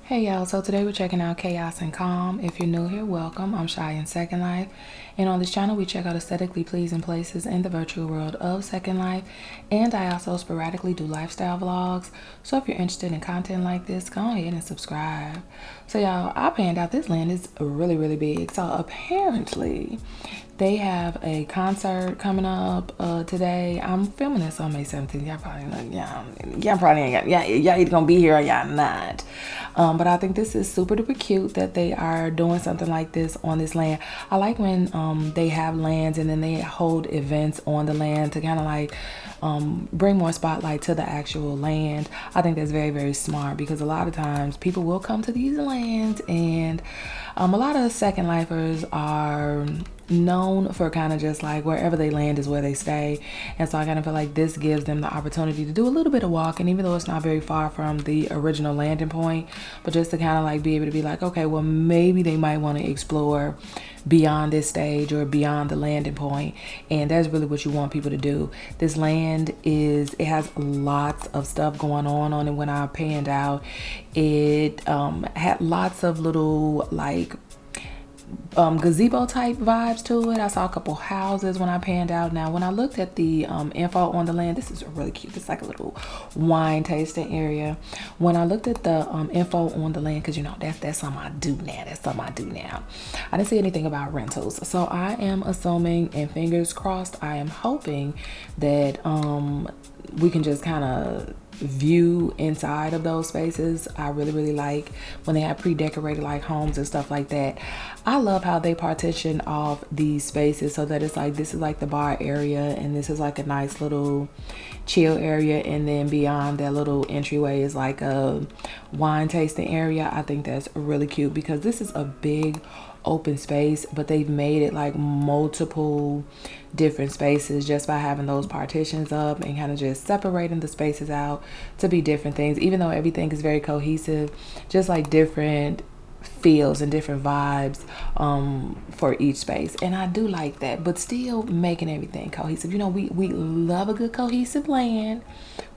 Hey y'all, so today we're checking out Chaos and Calm. If you're new here, welcome. I'm Shy in Second Life. And on this channel, we check out aesthetically pleasing places in the virtual world of Second Life. And I also sporadically do lifestyle vlogs. So if you're interested in content like this, go ahead and subscribe. So y'all, I panned out this land is really, really big. So apparently, they have a concert coming up today. I'm filming this on May 17th. Y'all probably like, y'all probably ain't got, y'all either gonna be here or y'all not. But I think this is super duper cute that they are doing something like this on this land. I like when they have lands and then they hold events on the land to kind of like bring more spotlight to the actual land. I think that's very, very smart because a lot of times people will come to these lands and a lot of Second Lifers are known for kind of just like wherever they land is where they stay, and so I kind of feel like this gives them the opportunity to do a little bit of walking, even though it's not very far from the original landing point, but just to kind of like be able to be like, okay, well maybe they might want to explore beyond this stage or beyond the landing point, and that's really what you want people to do. This land it has lots of stuff going on it. When I panned out, it had lots of little like gazebo type vibes to it. I saw a couple houses when I panned out. Now when I looked at the info on the land, this is really cute. It's like a little wine tasting area. When I looked at the info on the land, because you know that's something I do now. That's something I do now. I didn't see anything about rentals, so I am assuming, and fingers crossed, I am hoping that we can just kind of view inside of those spaces. I really, really like when they have pre-decorated like homes and stuff like that. I love how they partition off these spaces so that it's like this is like the bar area and this is like a nice little chill area, and then beyond that little entryway is like a wine tasting area. I think that's really cute because this is a big open space, but they've made it like multiple different spaces just by having those partitions up and kind of just separating the spaces out to be different things, even though everything is very cohesive, just like different feels and different vibes for each space. And I do like that, but still making everything cohesive. You know, we love a good cohesive land.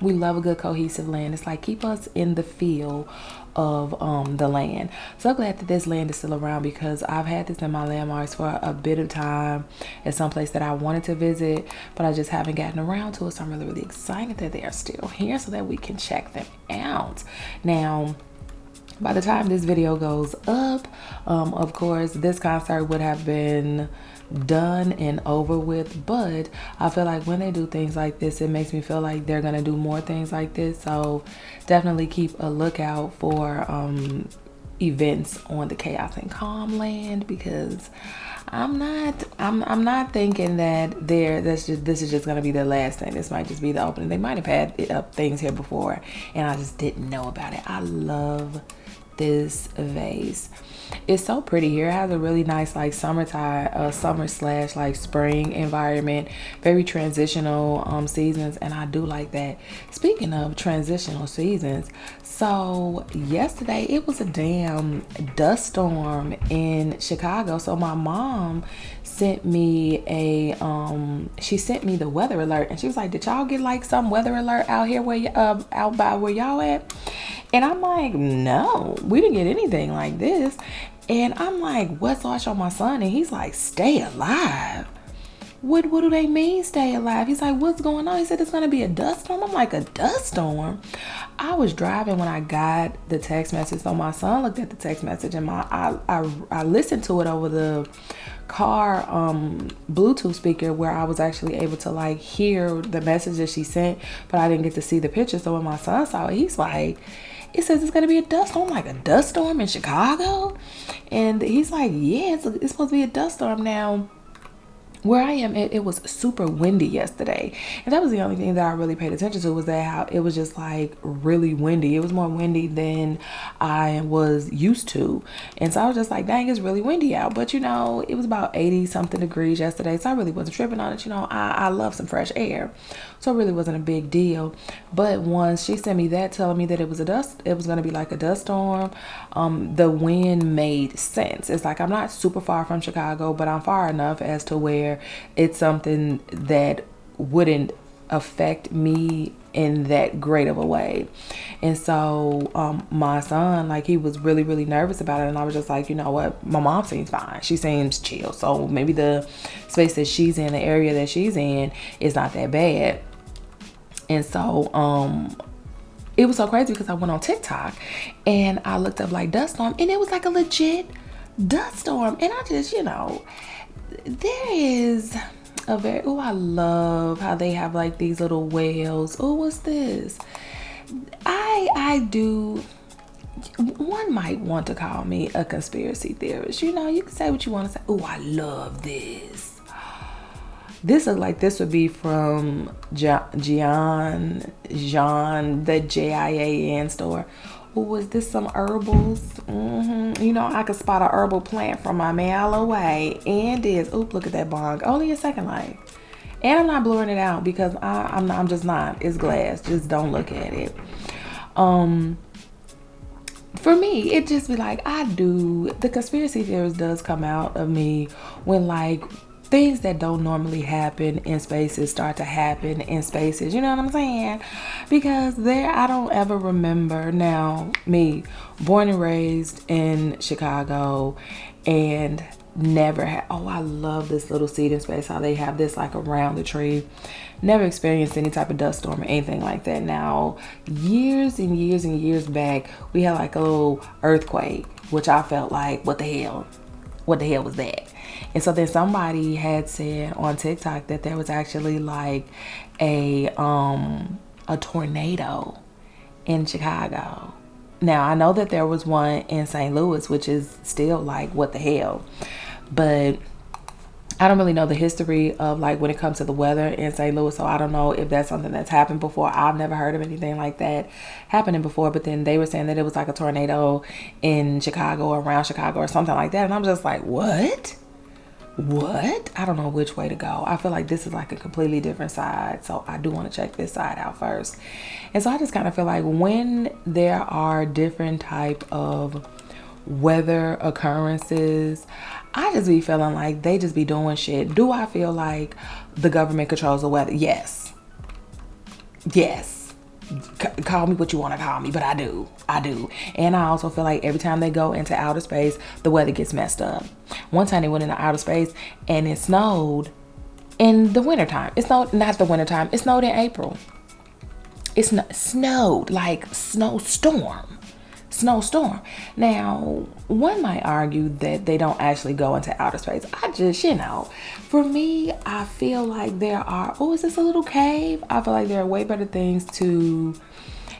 We love a good cohesive land. It's like keep us in the feel of the land. So glad that this land is still around because I've had this in my landmarks for a bit of time. It's someplace that I wanted to visit, but I just haven't gotten around to it. So I'm really, really excited that they are still here so that we can check them out. Now, by the time this video goes up, of course, this concert would have been done and over with, but I feel like when they do things like this, it makes me feel like they're gonna do more things like this. So definitely keep a lookout for events on the Chaos and Calm land, because I'm not thinking that this is just gonna be the last thing. This might just be the opening. They might have had up things here before and I just didn't know about it. I love this vase. It's so pretty here. It has a really nice like summertime summer slash like spring environment, very transitional seasons, and I do like that. Speaking of transitional seasons, so yesterday it was a damn dust storm in Chicago. So my mom sent me she sent me the weather alert, and she was like, did y'all get like some weather alert out here where out by where y'all at? And I'm like, no, we didn't get anything like this. And I'm like, what? So I show my son and he's like, stay alive. What do they mean stay alive? He's like, what's going on? He said it's gonna be a dust storm. I'm like, a dust storm? I was driving when I got the text message. So my son looked at the text message and I listened to it over the car Bluetooth speaker, where I was actually able to like hear the message that she sent, but I didn't get to see the picture. So when my son saw it, he's like, it says it's gonna be a dust storm. I'm like, a dust storm in Chicago? And he's like, yeah, it's supposed to be a dust storm. Now where I am, it was super windy yesterday, and that was the only thing that I really paid attention to, was that how it was just like really windy. It was more windy than I was used to, and so I was just like, dang, it's really windy out. But you know, it was about 80 something degrees yesterday, so I really wasn't tripping on it. You know, I love some fresh air, so it really wasn't a big deal. But once she sent me that telling me that it was going to be like a dust storm, the wind made sense. It's like I'm not super far from Chicago, but I'm far enough as to where it's something that wouldn't affect me in that great of a way. And so my son, like, he was really, really nervous about it. And I was just like, you know what, my mom seems fine, she seems chill, so maybe the space that she's in, the area that she's in, is not that bad. And so it was so crazy because I went on TikTok and I looked up like dust storm, and it was like a legit dust storm. And I just, there is a very, I love how they have like these little whales. Oh, what's this? I do. One might want to call me a conspiracy theorist. You can say what you want to say. Oh, I love this. This looks like this would be from Jean, the JIAN store. Oh, was this some herbals? I could spot a herbal plant from a mile away. And is, look at that bong. Only a Second Life. And I'm not blurring it out because I'm just not. It's glass. Just don't look at it. For me, it just be like, the conspiracy theorist does come out of me when like things that don't normally happen in spaces start to happen in spaces. You know what I'm saying? Because I don't ever remember, now me, born and raised in Chicago, and never had, I love this little seating space, how they have this like around the tree. Never experienced any type of dust storm or anything like that. Now, years and years and years back, we had like a little earthquake, which I felt like, what the hell was that? And so then somebody had said on TikTok that there was actually like a tornado in Chicago. Now, I know that there was one in St. Louis, which is still like, what the hell? But I don't really know the history of like when it comes to the weather in St. Louis. So I don't know if that's something that's happened before. I've never heard of anything like that happening before. But then they were saying that it was like a tornado in Chicago or around Chicago or something like that. And I'm just like, what? I don't know which way to go. I feel like this is like a completely different side. So I do want to check this side out first. And so I just kind of feel like when there are different type of weather occurrences, I just be feeling like they just be doing shit. Do I feel like the government controls the weather? Yes. Call me what you want to call me, but I do. And I also feel like every time they go into outer space, the weather gets messed up. One time they went into outer space and it snowed in the wintertime. It snowed, not the wintertime, it snowed in April. It snowed like snowstorm. Now, one might argue that they don't actually go into outer space. I just, for me, I feel like there are, is this a little cave? I feel like there are way better things to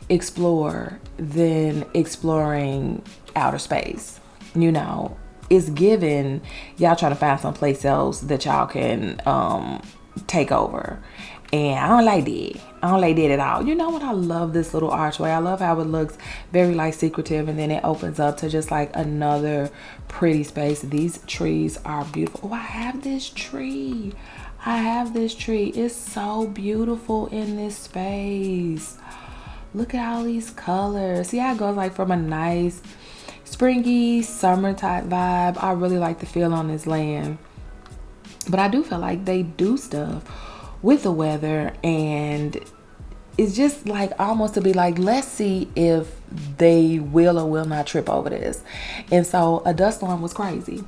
explore than exploring outer space. It's given y'all trying to find someplace else that y'all can take over. And I don't like that at all. You know what? I love this little archway. I love how it looks very like secretive, and then it opens up to just like another pretty space. These trees are beautiful. I have this tree. It's so beautiful in this space. Look at all these colors. See how it goes like from a nice springy summer type vibe. I really like the feel on this land. But I do feel like they do stuff with the weather, and it's just like almost to be like, let's see if they will or will not trip over this. And so a dust storm was crazy.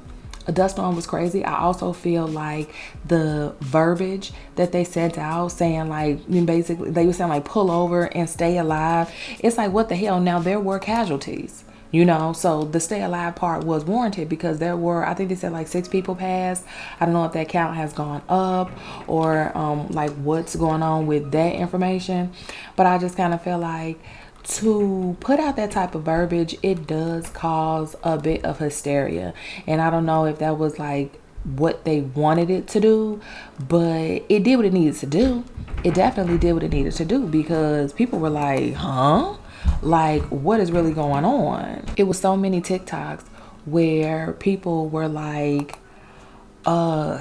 I also feel like the verbiage that they sent out saying like, basically they were saying like pull over and stay alive. It's like, what the hell? Now there were casualties. So the stay alive part was warranted because there were, I think they said like 6 people passed. I don't know if that count has gone up or like what's going on with that information. But I just kind of feel like to put out that type of verbiage, it does cause a bit of hysteria. And I don't know if that was like what they wanted it to do, but it did what it needed to do. It definitely did what it needed to do because people were like, huh? Like, what is really going on? It was so many TikToks where people were like,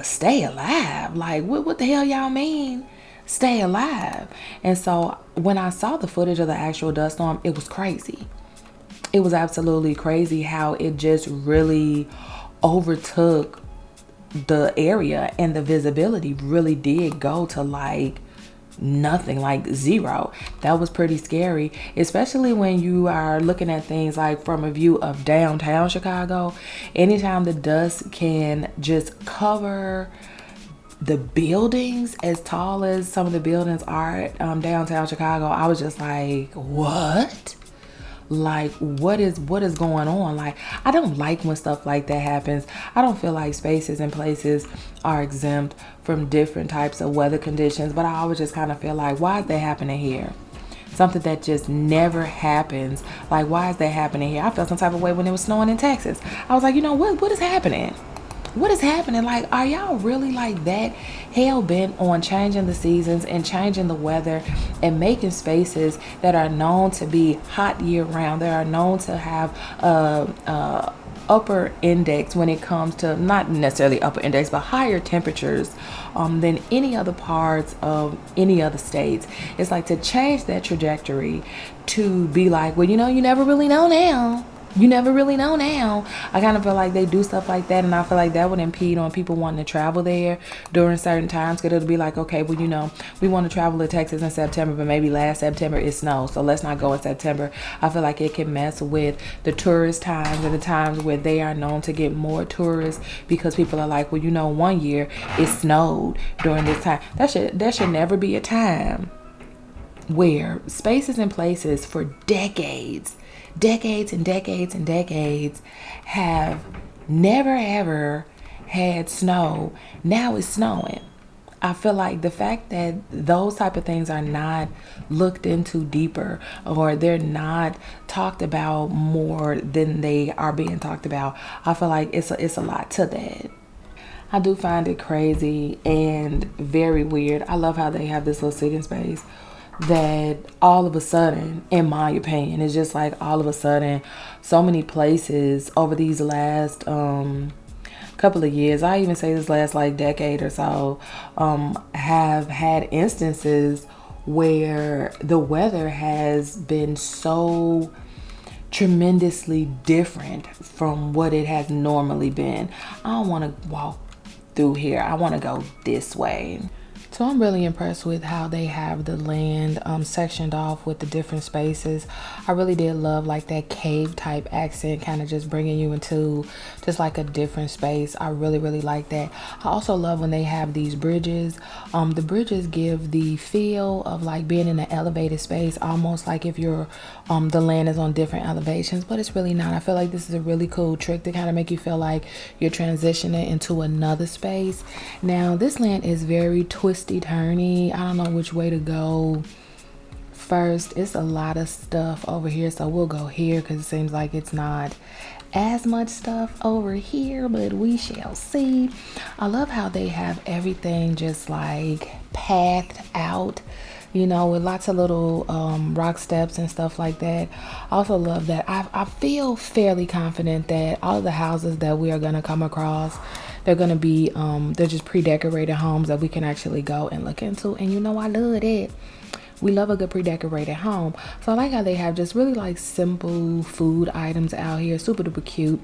stay alive. Like, what the hell y'all mean? Stay alive. And so when I saw the footage of the actual dust storm, it was crazy. It was absolutely crazy how it just really overtook the area, and the visibility really did go to like nothing, like zero. That was pretty scary, especially when you are looking at things like from a view of downtown Chicago. Anytime the dust can just cover the buildings as tall as some of the buildings are downtown Chicago, I was just like, what? Like, what is going on? Like, I don't like when stuff like that happens. I don't feel like spaces and places are exempt from different types of weather conditions, but I always just kind of feel like, why is that happening here? Something that just never happens. Like, why is that happening here? I felt some type of way when it was snowing in Texas. I was like, you know what is happening? What is happening? Like, are y'all really like that hell bent on changing the seasons and changing the weather and making spaces that are known to be hot year round, that are known to have upper index when it comes to, not necessarily upper index, but higher temperatures than any other parts of any other states? It's like to change that trajectory to be like, well, you know, you never really know now. You never really know now. I kind of feel like they do stuff like that, and I feel like that would impede on people wanting to travel there during certain times, because it'll be like, okay, well, you know, we want to travel to Texas in September, but maybe last September it snowed, so let's not go in September. I feel like it can mess with the tourist times and the times where they are known to get more tourists, because people are like, well, you know, one year it snowed during this time. There should never be a time where spaces and places for decades and decades have never ever had snow. Now it's snowing. I feel like the fact that those type of things are not looked into deeper, or they're not talked about more than they are being talked about, I feel like it's a lot to that. I do find it crazy and very weird. I love how they have this little sitting space that all of a sudden, in my opinion, it's just like all of a sudden, so many places over these last couple of years, I even say this last like decade or so, have had instances where the weather has been so tremendously different from what it has normally been. I don't want to walk through here. I want to go this way. So I'm really impressed with how they have the land sectioned off with the different spaces. I really did love like that cave type accent, kind of just bringing you into just like a different space. I really like that. I also love when they have these bridges. The bridges give the feel of like being in an elevated space, almost like if you're the land is on different elevations, but it's really not. I feel like this is a really cool trick to kind of make you feel like you're transitioning into another space. Now this land is very twisty-turny. I don't know which way to go first. It's a lot of stuff over here, so we'll go here because it seems like it's not as much stuff over here, but we shall see. I love how they have everything just like pathed out, you know, with lots of little rock steps and stuff like that. I also love that I feel fairly confident that all of the houses that we are going to come across, they're going to be they're just pre-decorated homes that we can actually go and look into. And you know, I love that. We love a good pre-decorated home. So I like how they have just really like simple food items out here. Super duper cute.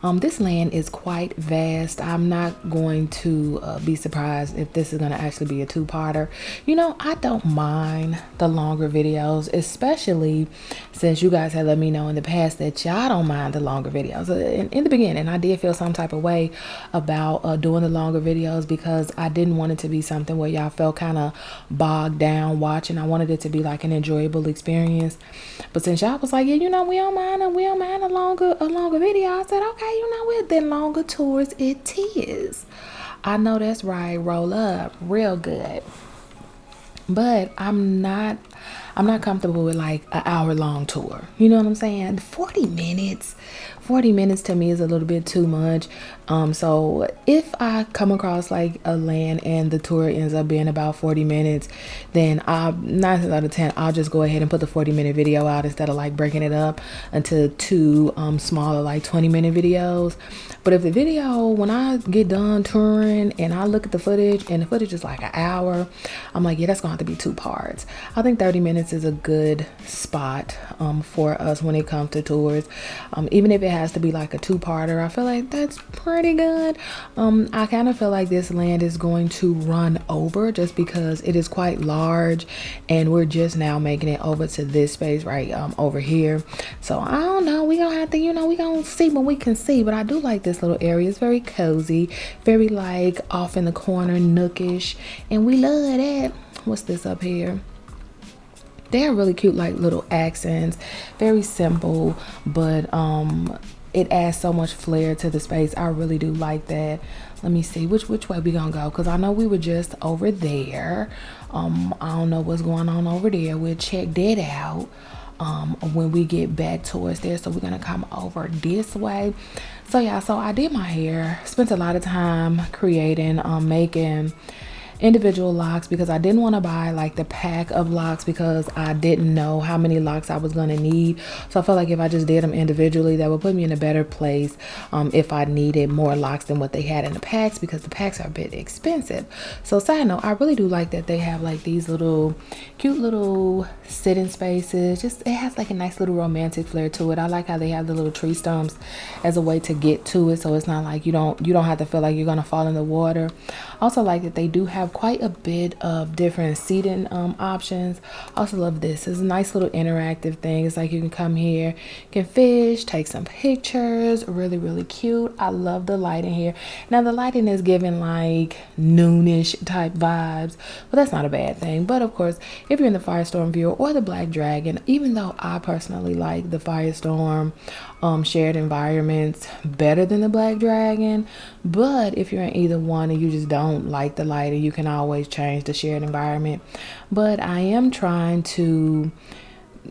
This land is quite vast. I'm not going to be surprised if this is going to actually be a two-parter. You know, I don't mind the longer videos, especially since you guys have let me know in the past that y'all don't mind the longer videos. In the beginning, I did feel some type of way about doing the longer videos because I didn't want it to be something where y'all felt kind of bogged down watching. I wanted it to be like an enjoyable experience. But since y'all was like, yeah, you know, we don't mind a longer video, I said, okay, you know what, then longer tours it is. I know that's right. Roll up real good. But I'm not comfortable with like an hour-long tour. You know what I'm saying? 40 minutes to me is a little bit too much. So if I come across like a land and the tour ends up being about 40 minutes, then 9 times out of 10, I'll just go ahead and put the 40-minute video out instead of like breaking it up into two smaller like 20-minute videos. But if the video, when I get done touring and I look at the footage and the footage is like an hour, I'm like, yeah, that's gonna have to be 2 parts. I think 30 minutes Apartments is a good spot for us when it comes to tours. Even if it has to be like a two-parter, I feel like that's pretty good. I kind of feel like this land is going to run over just because it is quite large, and we're just now making it over to this space right over here. So I don't know, we gonna have to, we gonna see what we can see. But I do like this little area. It's very cozy, very like off in the corner, nookish, and we love that. What's this up here? They are really cute, like little accents, very simple, but it adds so much flair to the space. I really do like that. Let me see which way we gonna go, because I know we were just over there. I don't know what's going on over there. We'll check that out when we get back towards there. So we're gonna come over this way. So yeah, so I did my hair, spent a lot of time creating, making individual locks, because I didn't want to buy like the pack of locks because I didn't know how many locks I was going to need. So I felt like if I just did them individually, that would put me in a better place if I needed more locks than what they had in the packs, because the packs are a bit expensive. So side note, I really do like that they have like these little cute little sitting spaces. Just it has like a nice little romantic flair to it. I like how they have the little tree stumps as a way to get to it, so it's not like you don't have to feel like you're gonna fall in the water. Also like that they do have quite a bit of different seating options. Also love this. It's a nice little interactive thing. It's like you can come here, you can fish, take some pictures. Really, really cute. I love the lighting here. Now the lighting is giving like noonish type vibes, but that's not a bad thing. But of course, if you're in the Firestorm viewer or the Black Dragon, even though I personally like the Firestorm shared environments better than the Black Dragon, but if you're in either one and you just don't like the lighting, you can always change the shared environment. But I am trying to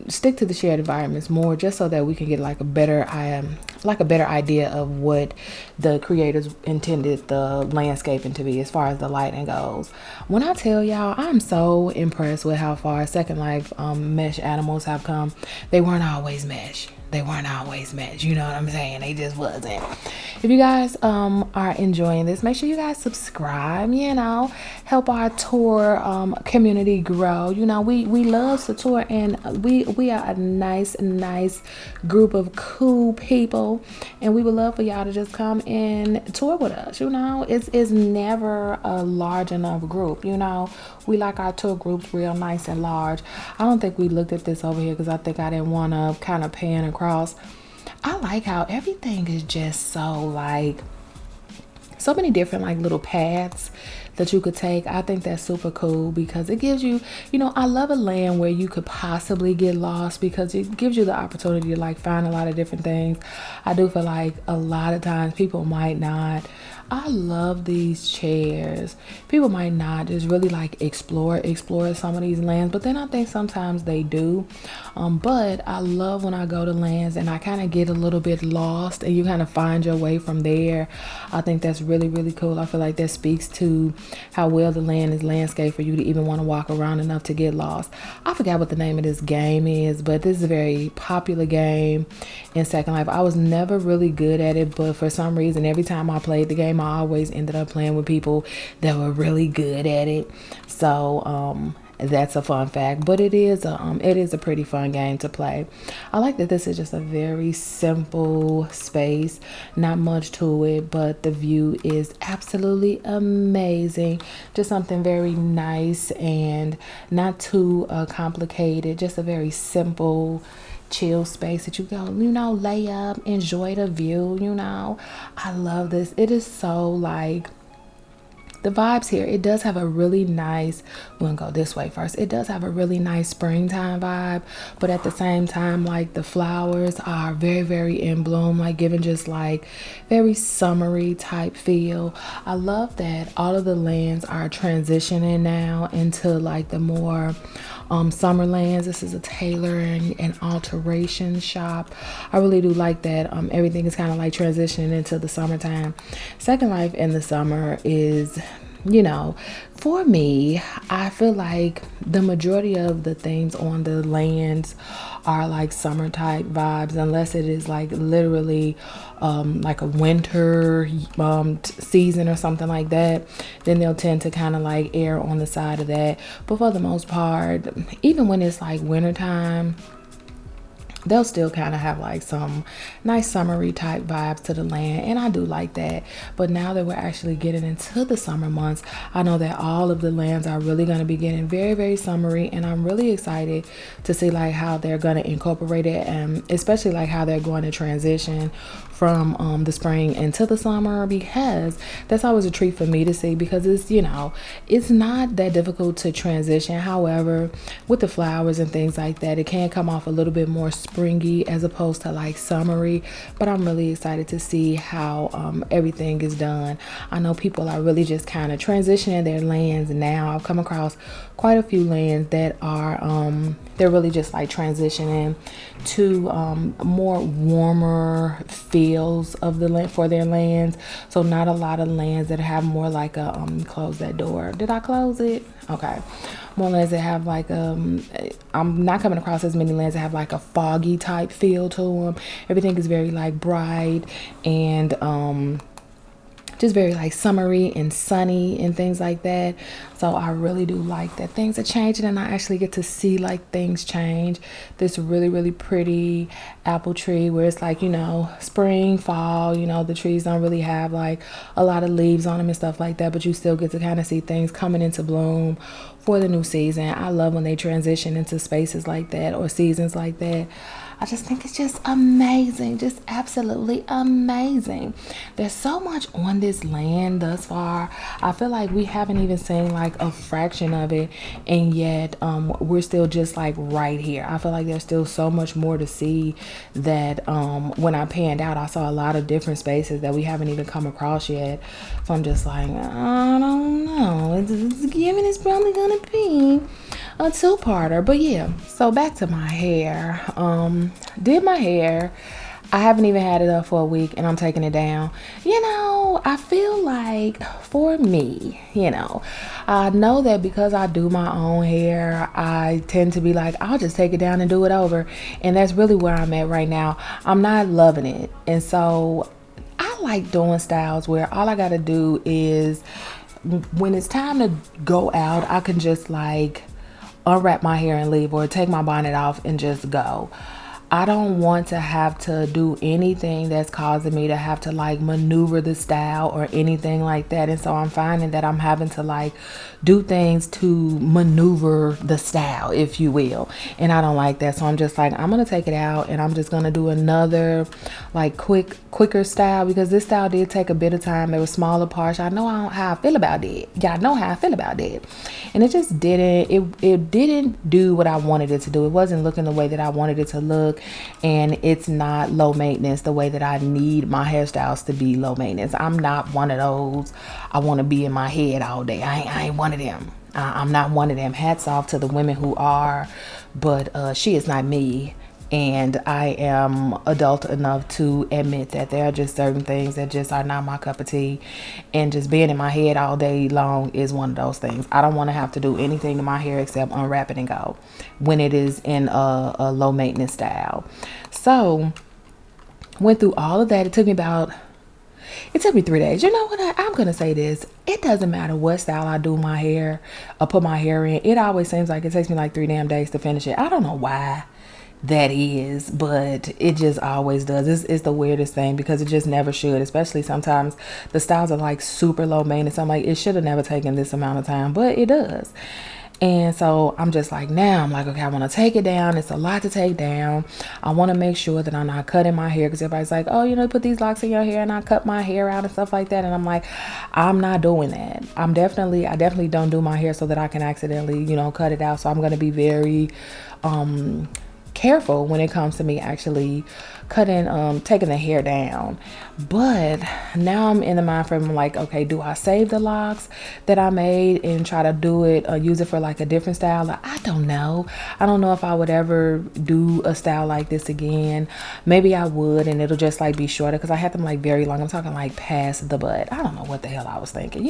stick to the shared environments more, just so that we can get like a better idea of what the creators intended the landscaping to be as far as the lighting goes. When I tell y'all, I'm so impressed with how far Second Life mesh animals have come. They weren't always mesh. You know what I'm saying? They just wasn't. If you guys are enjoying this, make sure you guys subscribe, help our tour community grow. We love to tour, and we are a nice group of cool people, and we would love for y'all to just come and tour with us. It's never a large enough group. We like our tour groups real nice and large. I don't think we looked at this over here because I think I didn't want to kind of pan across. I like how everything is just so many different like little paths that you could take. I think that's super cool because it gives you, I love a land where you could possibly get lost, because it gives you the opportunity to like find a lot of different things. I do feel like a lot of times people might not. I love these chairs. People might not just really like explore some of these lands, but then I think sometimes they do. But I love when I go to lands and I kind of get a little bit lost and you kind of find your way from there. I think that's really, really cool. I feel like that speaks to how well the land is landscaped for you to even want to walk around enough to get lost. I forgot what the name of this game is, but this is a very popular game in Second Life. I was never really good at it, but for some reason, every time I played the game, I always ended up playing with people that were really good at it. So that's a fun fact, but it is a pretty fun game to play. I like that this is just a very simple space, not much to it, but the view is absolutely amazing. Just something very nice and not too complicated. Just a very simple, chill space that you go, lay up, enjoy the view. I love this. It is so like the vibes here. It does have a really nice, we're gonna go this way first. It does have a really nice springtime vibe, but at the same time, like the flowers are very, very in bloom, like giving just like very summery type feel. I love that all of the lands are transitioning now into like the more summer lands. This is a tailoring and alteration shop. I really do like that. Everything is kind of like transitioning into the summertime. Second Life in the summer is for me, I feel like the majority of the things on the lands are like summer type vibes, unless it is like literally like a winter season or something like that. Then they'll tend to kind of like err on the side of that. But for the most part, even when it's like wintertime, they'll still kind of have like some nice summery type vibes to the land, and I do like that. But now that we're actually getting into the summer months, I know that all of the lands are really going to be getting very, very summery, and I'm really excited to see like how they're going to incorporate it, and especially like how they're going to transition from the spring into the summer, because that's always a treat for me to see, because it's not that difficult to transition. However, with the flowers and things like that, it can come off a little bit more springy as opposed to like summery. But I'm really excited to see how everything is done. I know people are really just kind of transitioning their lands now. I've come across quite a few lands that are they're really just like transitioning to more warmer feels of the land for their lands. So not a lot of lands that have more like a close that door. Did I close it? Okay. More lands that have like I'm not coming across as many lands that have like a foggy type feel to them. Everything is very like bright and just very like summery and sunny and things like that. So I really do like that things are changing, and I actually get to see like things change. This really, really pretty apple tree where it's like, spring, fall, the trees don't really have like a lot of leaves on them and stuff like that, but you still get to kind of see things coming into bloom for the new season. I love when they transition into spaces like that or seasons like that. I just think it's just amazing, just absolutely amazing. There's so much on this land thus far. I feel like we haven't even seen like a fraction of it, and yet we're still just like right here. I feel like there's still so much more to see that when I panned out, I saw a lot of different spaces that we haven't even come across yet. So I'm just like, I don't know. It's giving it's probably gonna be a two-parter. But yeah, so back to my hair. Did my hair. I haven't even had it up for a week, and I'm taking it down. I feel like for me, I know that because I do my own hair, I tend to be like, I'll just take it down and do it over. And that's really where I'm at right now. I'm not loving it. And so I like doing styles where all I got to do is when it's time to go out, I can just like unwrap my hair and leave, or take my bonnet off and just go. I don't want to have to do anything that's causing me to have to like maneuver the style or anything like that. And so I'm finding that I'm having to like do things to maneuver the style, if you will. And I don't like that. So I'm just like, I'm going to take it out and I'm just going to do another like quicker style, because this style did take a bit of time. There were smaller parts. I know how I feel about it. Y'all know how I feel about it. And it just it didn't do what I wanted it to do. It wasn't looking the way that I wanted it to look. And it's not low maintenance the way that I need my hairstyles to be low maintenance. I'm not one of those. I want to be in my head all day. I ain't one of them. I'm not one of them. Hats off to the women who are, but she is not me. And I am adult enough to admit that there are just certain things that just are not my cup of tea. And just being in my head all day long is one of those things. I don't want to have to do anything to my hair except unwrap it and go when it is in a low maintenance style. So went through all of that. It took me 3 days. You know what? I'm going to say this. It doesn't matter what style I do my hair or put my hair in. It always seems like it takes me like 3 damn days to finish it. I don't know why that is, but it just always does. It's the weirdest thing, because it just never should, especially sometimes the styles are like super low maintenance. I'm like, it should have never taken this amount of time, but it does. And so I'm just like, now I'm like, okay, I want to take it down. It's a lot to take down. I want to make sure that I'm not cutting my hair, because everybody's like, oh, put these locks in your hair, and I cut my hair out and stuff like that. And I'm like, I'm not doing that. I definitely don't do my hair so that I can accidentally, cut it out. So I'm going to be very, careful when it comes to me actually taking the hair down. But now I'm in the mind frame, I'm like, okay, do I save the locks that I made and try to do it or use it for like a different style? Like, I don't know if I would ever do a style like this again. Maybe I would, and it'll just like be shorter, because I had them like very long. I'm talking like past the butt. I don't know what the hell I was thinking,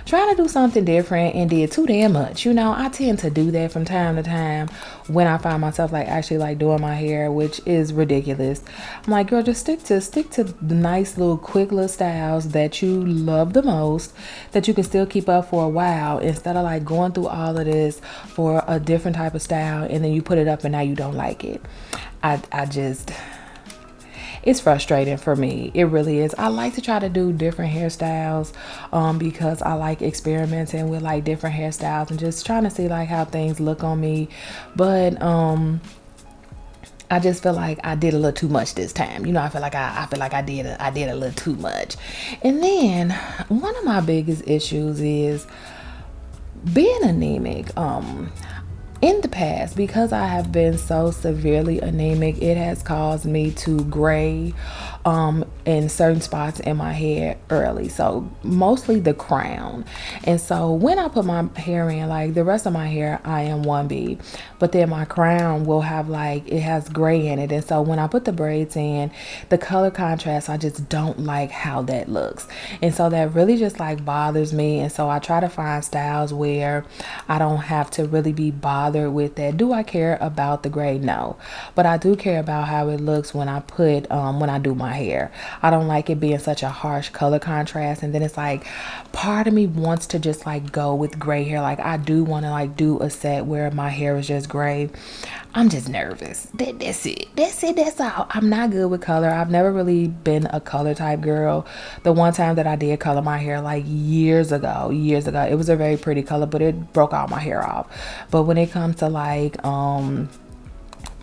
trying to do something different and did too damn much. I tend to do that from time to time when I find myself like actually like doing my hair, which is ridiculous. I'm like, girl, just stick to the nice little quick little styles that you love the most, that you can still keep up for a while, instead of like going through all of this for a different type of style and then you put it up and now you don't like it. It's frustrating for me. It really is. I like to try to do different hairstyles because I like experimenting with like different hairstyles and just trying to see like how things look on me. But I just feel like I did a little too much this time. I feel like I did a little too much. And then one of my biggest issues is being anemic. In the past, because I have been so severely anemic, it has caused me to gray in certain spots in my hair early. So mostly the crown. And so when I put my hair in, like the rest of my hair, I am 1B. But then my crown will have like, it has gray in it. And so when I put the braids in, the color contrast, I just don't like how that looks. And so that really just like bothers me. And so I try to find styles where I don't have to really be bothered with that. Do I care about the gray? No, but I do care about how it looks when I put when I do my hair. I don't like it being such a harsh color contrast, and then it's like part of me wants to just like go with gray hair. Like I do want to like do a set where my hair is just gray. I'm just nervous. That's all. I'm not good with color. I've never really been a color type girl. The one time that I did color my hair like years ago, it was a very pretty color, but it broke all my hair off. But when it comes to like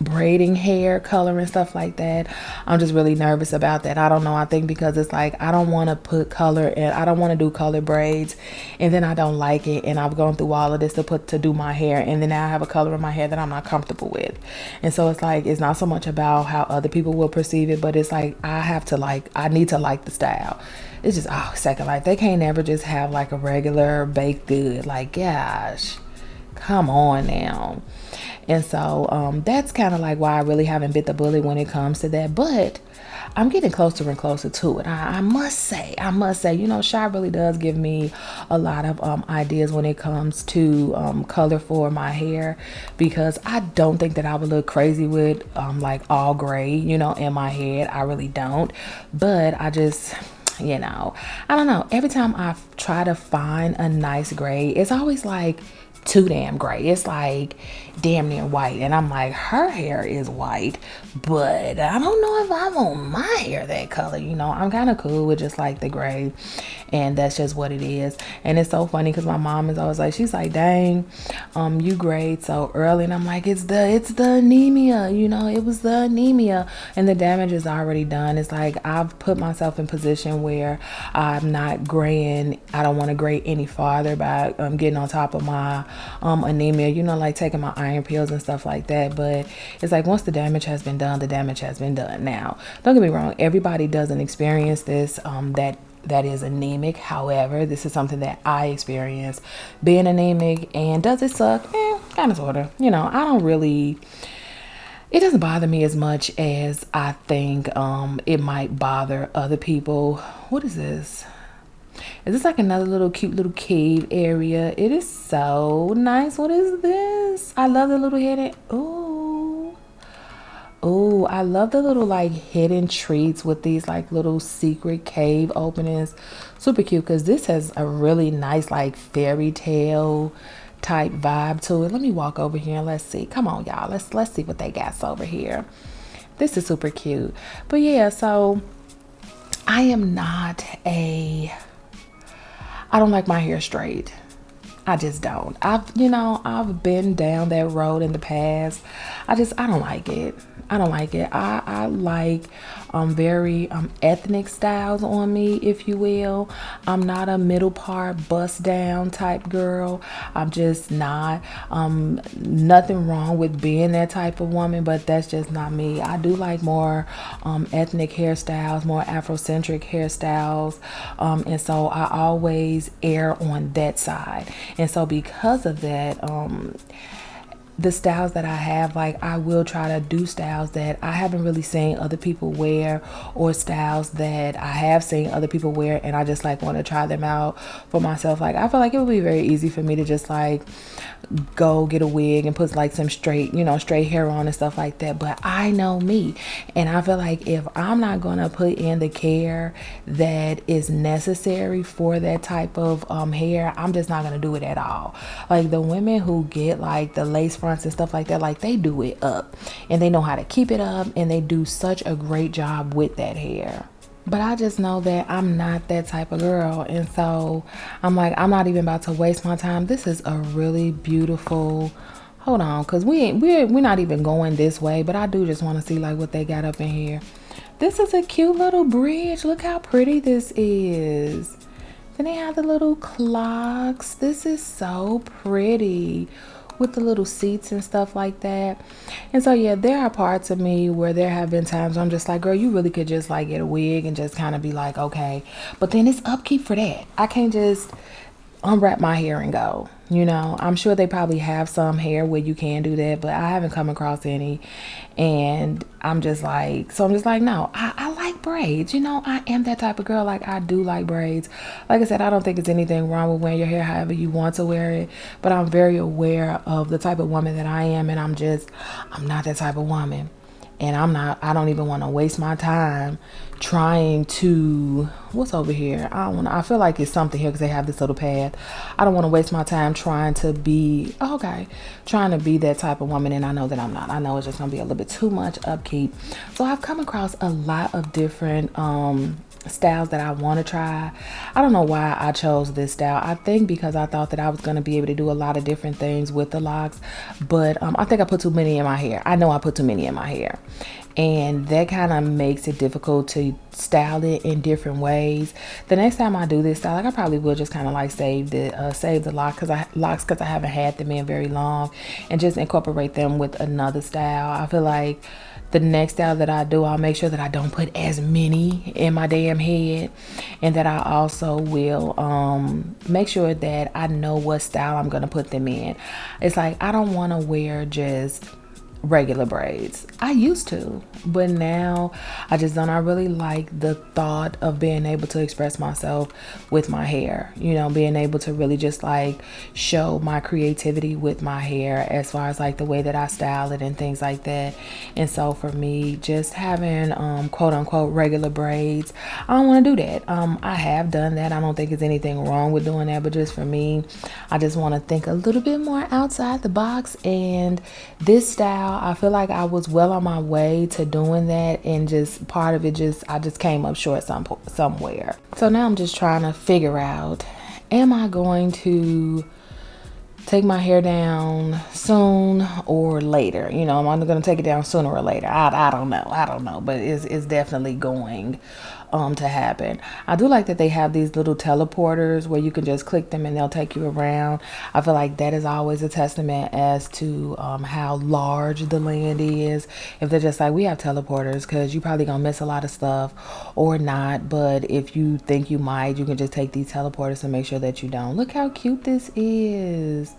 braiding hair color and stuff like that, I'm just really nervous about that. I don't know. I think because it's like I don't want to put color and I don't want to do color braids and then I don't like it, and I've gone through all of this to do my hair, and then now I have a color in my hair that I'm not comfortable with. And so it's like it's not so much about how other people will perceive it, but it's like I need to like the style. It's just Second Life, they can't ever just have like a regular baked good. Like, gosh, come on now. And so that's kind of like why I really haven't bit the bullet when it comes to that. But I'm getting closer and closer to it. I must say, Shy really does give me a lot of ideas when it comes to color for my hair, because I don't think that I would look crazy with like all gray, in my head. I really don't. But I just... I don't know. Every time I try to find a nice gray, it's always like too damn gray. It's like damn near white, and I'm like, her hair is white, but I don't know if I want my hair that color. I'm kind of cool with just like the gray, and that's just what it is. And it's so funny because my mom is always like, she's like, dang, you grayed so early, and I'm like, it's the anemia. It was the anemia, and the damage is already done. It's like I've put myself in position where I'm not graying. I don't want to gray any farther by getting on top of my anemia, like taking my iron pills and stuff like that. But it's like once the damage has been done, the damage has been done. Now, don't get me wrong, everybody doesn't experience this that is anemic. However, this is something that I experienced being anemic. And does it suck? Kind of, sort of. I don't really... It doesn't bother me as much as I think it might bother other people. What is this? Is this like another little cute little cave area? It is so nice. What is this? I love the little hidden... Oh, I love the little like hidden treats with these like little secret cave openings. Super cute, because this has a really nice like fairy tale type vibe to it. Let me walk over here and let's see. Come on, y'all. Let's see what they got over here. This is super cute. But yeah, so I don't like my hair straight. I just don't. I've been down that road in the past. I don't like it. I don't like it. I like very ethnic styles on me, if you will. I'm not a middle part bust down type girl. I'm just not. Nothing wrong with being that type of woman, but that's just not me. I do like more ethnic hairstyles, more Afrocentric hairstyles, and so I always err on that side. And so because of that, the styles that I have, like I will try to do styles that I haven't really seen other people wear, or styles that I have seen other people wear, and I just like want to try them out for myself. Like I feel like it would be very easy for me to just like go get a wig and put like some straight hair on and stuff like that. But I know me, and I feel like if I'm not gonna put in the care that is necessary for that type of hair, I'm just not gonna do it at all. Like the women who get like the lace fronts and stuff like that, like they do it up and they know how to keep it up, and they do such a great job with that hair. But I just know that I'm not that type of girl. And so I'm like, I'm not even about to waste my time. This is a really beautiful, hold on, because we're not even going this way, but I do just want to see like what they got up in here. This is a cute little bridge. Look how pretty this is. Then they have the little clocks. This is so pretty, with the little seats and stuff like that. And so yeah, there are parts of me where there have been times I'm just like, girl, you really could just like get a wig and just kind of be like, okay. But then it's upkeep for that. I can't just unwrap my hair and go. I'm sure they probably have some hair where you can do that, but I haven't come across any. And I'm just like, no, I like braids. I am that type of girl. Like I do like braids. Like I said, I don't think it's anything wrong with wearing your hair however you want to wear it, but I'm very aware of the type of woman that I am, and I'm not that type of woman. And I don't even want to waste my time trying to, what's over here? I feel like it's something here because they have this little path. I don't want to waste my time trying to be that type of woman. And I know that I'm not. I know it's just going to be a little bit too much upkeep. So I've come across a lot of different, styles that I want to try. I don't know why I chose this style. I think because I thought that I was going to be able to do a lot of different things with the locks, but I think I put too many in my hair. I know I put too many in my hair, and that kind of makes it difficult to style it in different ways. The next time I do this style, like I probably will just kind of like save the locks because I haven't had them in very long, and just incorporate them with another style. I feel like the next style that I do, I'll make sure that I don't put as many in my damn head, and that I also will make sure that I know what style I'm gonna put them in. It's like I don't want to wear just regular braids. I used to, but now I just don't. I really like the thought of being able to express myself with my hair, being able to really just like show my creativity with my hair as far as like the way that I style it and things like that. And so for me, just having quote unquote regular braids, I don't want to do that. I have done that. I don't think there's anything wrong with doing that, but just for me, I just want to think a little bit more outside the box. And this style, I feel like I was well on my way to doing that, and just part of it I just came up short somewhere. So now I'm just trying to figure out, am I going to take my hair down soon or later? Am I going to take it down sooner or later? I don't know, but it's definitely going to happen. I do like that they have these little teleporters where you can just click them and they'll take you around. I feel like that is always a testament as to how large the land is. If they're just like, we have teleporters, because you probably gonna miss a lot of stuff or not, but if you think you might, you can just take these teleporters to make sure that you don't. Look how cute this is.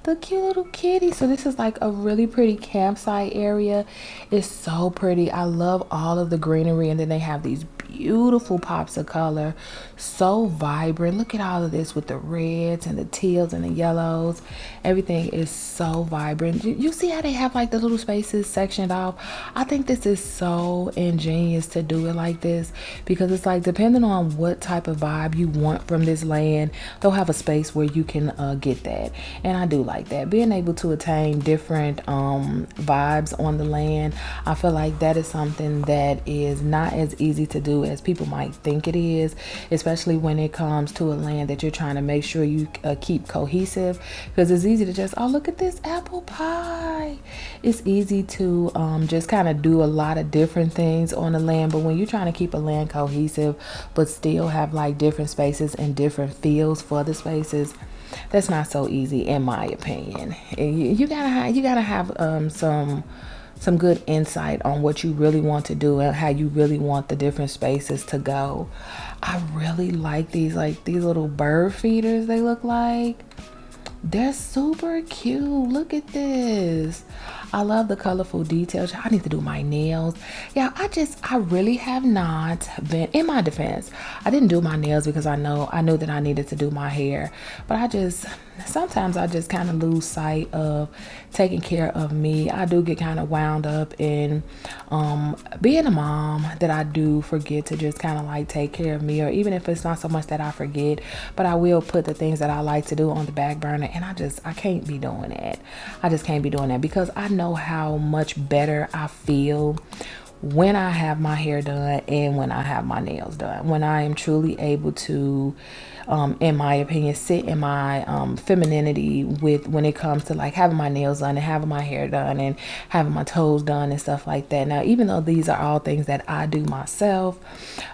The cute little kitty. So this is like a really pretty campsite area. It's so pretty. I love all of the greenery, and then they have these beautiful pops of color, so vibrant. Look at all of this with the reds and the teals and the yellows. Everything is so vibrant. You see how they have like the little spaces sectioned off? I think this is so ingenious to do it like this, because it's like depending on what type of vibe you want from this land, they'll have a space where you can get that. And I do like that, being able to attain different vibes on the land. I feel like that is something that is not as easy to do as people might think it is, especially when it comes to a land that you're trying to make sure you keep cohesive, because it's easy to just, oh, look at this apple pie. It's easy to just kind of do a lot of different things on the land, but when you're trying to keep a land cohesive but still have like different spaces and different feels for the spaces, that's not so easy, in my opinion. You gotta have some good insight on what you really want to do and how you really want the different spaces to go. I really like these little bird feeders. They look like they're super cute. Look at this. I love the colorful details. I need to do my nails. Yeah, I really have not been, in my defense, I didn't do my nails because I knew that I needed to do my hair. But sometimes I just kind of lose sight of taking care of me. I do get kind of wound up in being a mom, that I do forget to just kind of like take care of me, or even if it's not so much that I forget, but I will put the things that I like to do on the back burner, and I can't be doing that. I just can't be doing that, because I know how much better I feel when I have my hair done and when I have my nails done, when I am truly able to, in my opinion, sit in my femininity when it comes to like having my nails done and having my hair done and having my toes done and stuff like that. Now, even though these are all things that I do myself,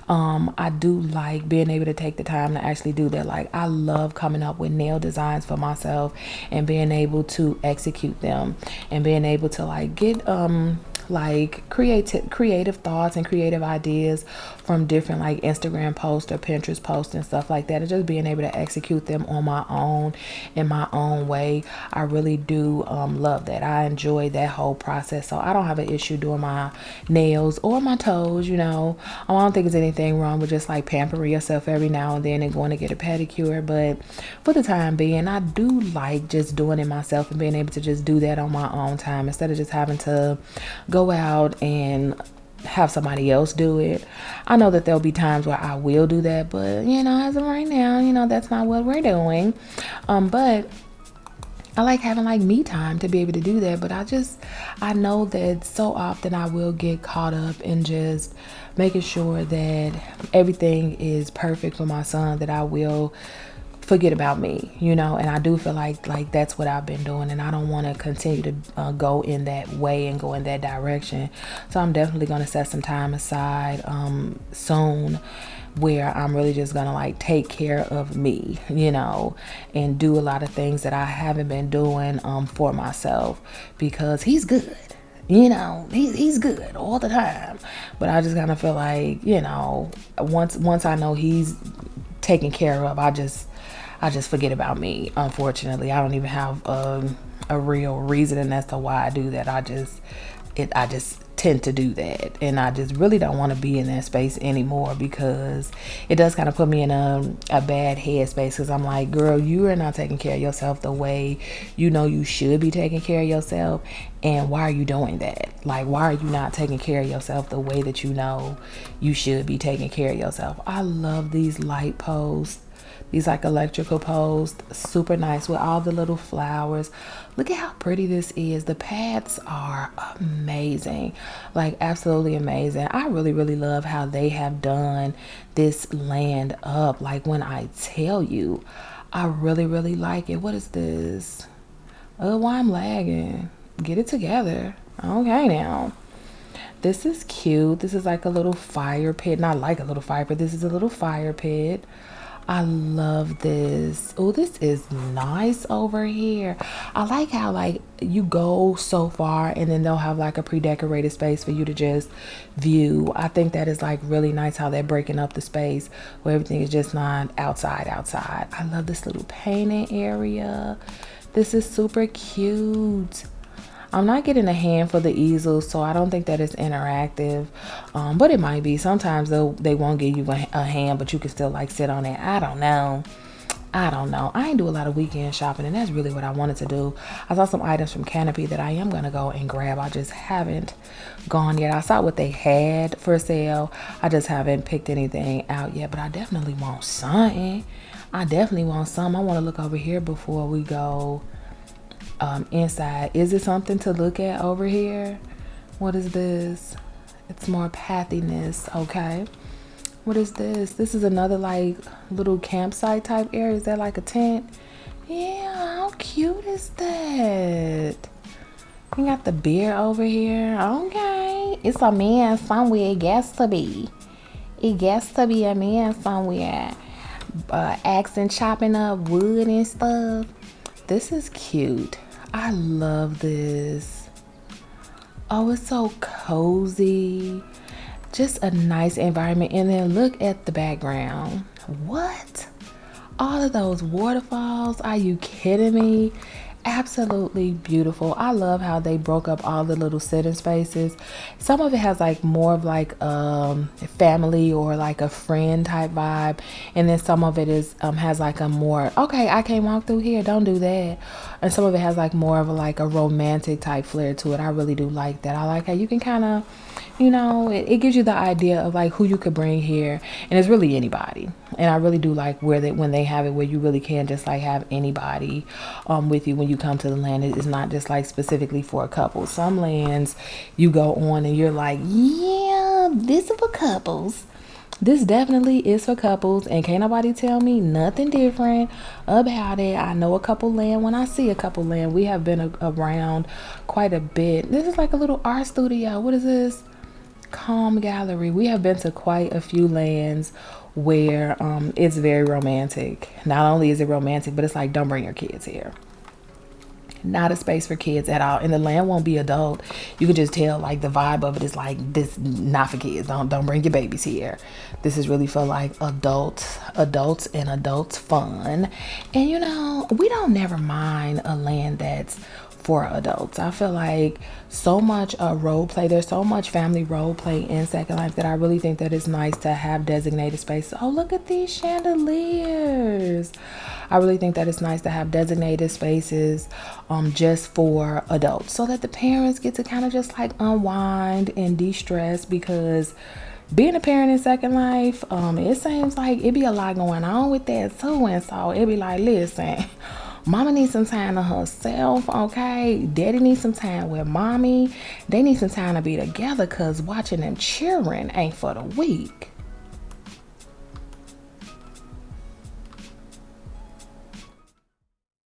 I do like being able to take the time to actually do that. Like, I love coming up with nail designs for myself and being able to execute them and being able to like get like creative thoughts and creative ideas from different like Instagram posts or Pinterest posts and stuff like that, and just being able to execute them on my own, in my own way. I really do love that. I enjoy that whole process, so I don't have an issue doing my nails or my toes. I don't think there's anything wrong with just like pampering yourself every now and then and going to get a pedicure, but for the time being, I do like just doing it myself and being able to just do that on my own time instead of just having to go out and have somebody else do it. I know that there'll be times where I will do that, but as of right now, that's not what we're doing. But I like having like me time to be able to do that. But I know that so often I will get caught up in just making sure that everything is perfect for my son, that I will forget about me, and I do feel like that's what I've been doing, and I don't want to continue to go in that way and go in that direction. So I'm definitely going to set some time aside soon where I'm really just going to like take care of me, and do a lot of things that I haven't been doing for myself, because he's good. He's good all the time, but I just kind of feel like, once I know he's taken care of, I just forget about me. Unfortunately, I don't even have a real reason as to why I do that. I just tend to do that, and I just really don't want to be in that space anymore, because it does kind of put me in a bad headspace, because I'm like, girl, you are not taking care of yourself the way you should be taking care of yourself. And why are you doing that? Like, why are you not taking care of yourself the way that you should be taking care of yourself? I love these light posts. These like electrical posts, super nice with all the little flowers. Look at how pretty this is. The paths are amazing, like absolutely amazing. I really, really love how they have done this land up. Like, when I tell you, I really, really like it. What is this? Oh, why I'm lagging? Get it together. Okay, now. This is cute. This is like a little fire pit. Not like a little fire pit. This is a little fire pit. I love this. Oh, this is nice over here. I like how like you go so far and then they'll have like a pre-decorated space for you to just view. I think that is like really nice how they're breaking up the space where everything is just not outside. I love this little painting area. This is super cute. I'm not getting a hand for the easel, so I don't think that it's interactive, but it might be. Sometimes they won't give you a hand, but you can still like sit on it. I don't know. I ain't do a lot of weekend shopping, and that's really what I wanted to do. I saw some items from Canopy that I am going to go and grab. I just haven't gone yet. I saw what they had for sale. I just haven't picked anything out yet, but I definitely want something. I want to look over here before we go inside. Is it something to look at over here? What is this? It's more pathiness. Okay. What is this? This is another like little campsite type area. Is that like a tent? Yeah, how cute is that? We got the beer over here. Okay. It's a man somewhere. It gets to be. It gets to be a man somewhere. Axe and chopping up wood and stuff. This is cute. I love this. Oh, it's so cozy. Just a nice environment. And then look at the background. What? All of those waterfalls. Are you kidding me? Absolutely beautiful. I love how they broke up all the little sitting spaces. Some of it has like more of like family or like a friend type vibe, and then some of it is has like a more, okay, I can't walk through here, don't do that. And some of it has like more of a, like a romantic type flair to it. I really do like that. I like how you can kind of, you know, it gives you the idea of like who you could bring here, and it's really anybody. And I really do like when they have it where you really can just like have anybody with you when you come to the land. It's not just like specifically for a couple. Some lands you go on and you're like, yeah, this is for couples. This definitely is for couples, and can't nobody tell me nothing different about it. I know a couple land when I see a couple land. We have been around quite a bit. This is like a little art studio. What is this? Calm gallery. We have been to quite a few lands where it's very romantic. Not only is it romantic, but it's like, don't bring your kids here. Not a space for kids at all, and the land won't be adult. You can just tell like the vibe of it is like, this not for kids. Don't bring your babies here. This is really for like adults and adults fun. And you know, we don't never mind a land that's for adults. I feel like so much role play. There's so much family role play in Second Life that I really think that it's nice to have designated space. Oh, look at these chandeliers. I really think that it's nice to have designated spaces just for adults, so that the parents get to kind of just like unwind and de-stress, because being a parent in Second Life, it seems like it be a lot going on with that too. And so it be like, listen, mama needs some time to herself, okay? Daddy needs some time with mommy. They need some time to be together, because watching them cheering ain't for the weak.